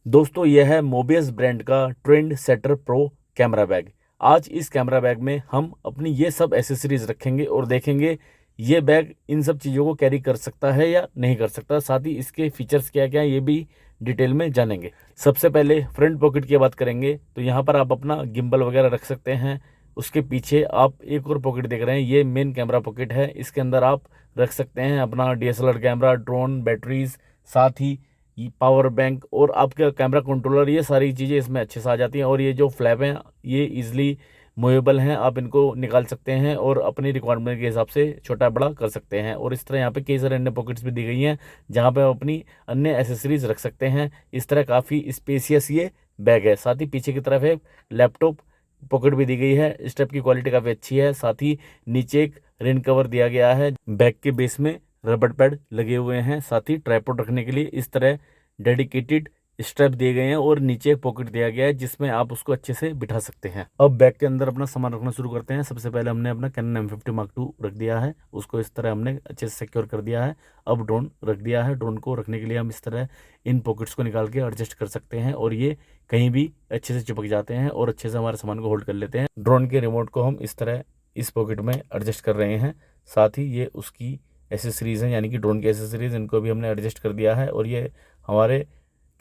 दोस्तों यह है मोबियस ब्रांड का trend setter pro camera bag. आज इस कैमरा बैग में हम अपनी ये सब एसेसरीज रखेंगे और देखेंगे ये बैग इन सब चीज़ों को कैरी कर सकता है या नहीं कर सकता, साथ ही इसके फीचर्स क्या क्या है ये भी डिटेल में जानेंगे। सबसे पहले फ्रंट पॉकेट की बात करेंगे तो यहाँ पर आप अपना गिम्बल वगैरह रख सकते हैं। उसके पीछे आप एक और पॉकेट देख रहे हैं, ये मेन कैमरा पॉकेट है। इसके अंदर आप रख सकते हैं अपना डीएसएलआर कैमरा, ड्रोन, बैटरीज, साथ ही ये पावर बैंक और आपका कैमरा कंट्रोलर, ये सारी चीज़ें इसमें अच्छे से आ जाती हैं। और ये जो फ्लैप हैं ये इजीली मूवेबल हैं, आप इनको निकाल सकते हैं और अपनी रिक्वायरमेंट के हिसाब से छोटा बड़ा कर सकते हैं। और इस तरह यहाँ पे कई सारे अन्य पॉकेट्स भी दी गई हैं जहाँ पे आप अपनी अन्य एसेसरीज रख सकते हैं। इस तरह काफ़ी स्पेसियस ये बैग है। साथ ही पीछे की तरफ एक लैपटॉप पॉकेट भी दी गई है, स्टेप की क्वालिटी काफ़ी अच्छी है। साथ ही नीचे एक रेन कवर दिया गया है, बैग के बेस में रबड़ पैड लगे हुए हैं। साथ ही ट्राइपॉड रखने के लिए इस तरह डेडिकेटेड स्ट्रैप दिए गए हैं और नीचे एक पॉकेट दिया गया है जिसमें आप उसको अच्छे से बिठा सकते हैं। अब बैग के अंदर अपना सामान रखना शुरू करते हैं। सबसे पहले हमने अपना कैनन M50 Mark II रख दिया है, उसको इस तरह हमने अच्छे से सिक्योर कर दिया है। अब ड्रोन रख दिया है, ड्रोन को रखने के लिए हम इस तरह इन पॉकेट्स को निकाल के एडजस्ट कर सकते हैं और ये कहीं भी अच्छे से चिपक जाते हैं और अच्छे से हमारे सामान को होल्ड कर लेते हैं। ड्रोन के रिमोट को हम इस तरह इस पॉकेट में एडजस्ट कर रहे हैं। साथ ही ये उसकी एसेसरीज हैं, यानी कि ड्रोन की एसेसरीज, इनको भी हमने एडजस्ट कर दिया है। और ये हमारे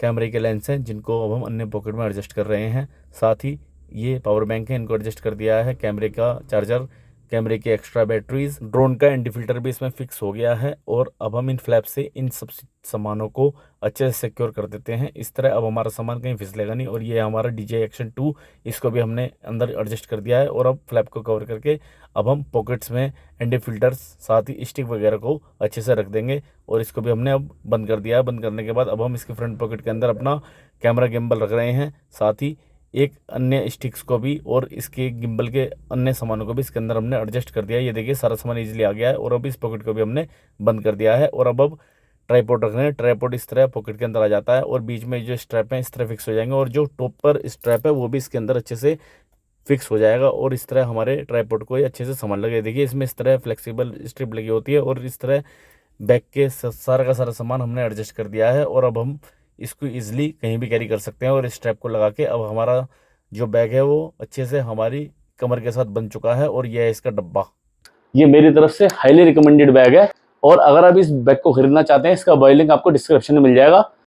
कैमरे के लेंस हैं जिनको अब हम अन्य पॉकेट में एडजस्ट कर रहे हैं। साथ ही ये पावर बैंक है, इनको एडजस्ट कर दिया है। कैमरे का चार्जर, कैमरे की एक्स्ट्रा बैटरीज, ड्रोन का एंटी फिल्टर भी इसमें फिक्स हो गया है। और अब हम इन फ्लैप से इन सब सामानों को अच्छे से सिक्योर कर देते हैं। इस तरह अब हमारा सामान कहीं फिसलेगा नहीं। और ये हमारा DJI Action 2, इसको भी हमने अंदर एडजस्ट कर दिया है। और अब फ्लैप को कवर करके अब हम पॉकेट्स में एंटी फिल्टर्स, साथ ही स्टिक वगैरह को अच्छे से रख देंगे। और इसको भी हमने अब बंद कर दिया है। बंद करने के बाद अब हम इसके फ्रंट पॉकेट के अंदर अपना कैमरा गिम्बल रख रहे हैं, साथ ही एक अन्य स्टिक्स को भी और इसके गिम्बल के अन्य सामानों को भी इसके अंदर हमने एडजस्ट कर दिया है। ये देखिए सारा सामान इजीली आ गया है। और अब इस पॉकेट को भी हमने बंद कर दिया है। और अब ट्राइपॉड रख रहे हैं। ट्राइपॉड इस तरह पॉकेट के अंदर आ जाता है और बीच में जो स्ट्रैप है इस तरह फिक्स हो जाएंगे। और जो टॉप पर स्ट्रैप है वो भी इसके अंदर अच्छे से फिक्स हो जाएगा और इस तरह हमारे ट्राइपॉड को ये अच्छे से संभाल लगे। देखिए इसमें इस तरह फ्लेक्सिबल स्ट्रिप लगी होती है और इस तरह बैग के सारा का सारा सामान हमने एडजस्ट कर दिया है। और अब हम इसको ईजिली कहीं भी कैरी कर सकते हैं। और इस स्ट्रैप को लगा के अब हमारा जो बैग है वो अच्छे से हमारी कमर के साथ बन चुका है। और यह है इसका डब्बा। ये मेरी तरफ से हाईली रिकमेंडेड बैग है। और अगर आप इस बैग को खरीदना चाहते हैं, इसका बाय लिंक आपको डिस्क्रिप्शन में मिल जाएगा।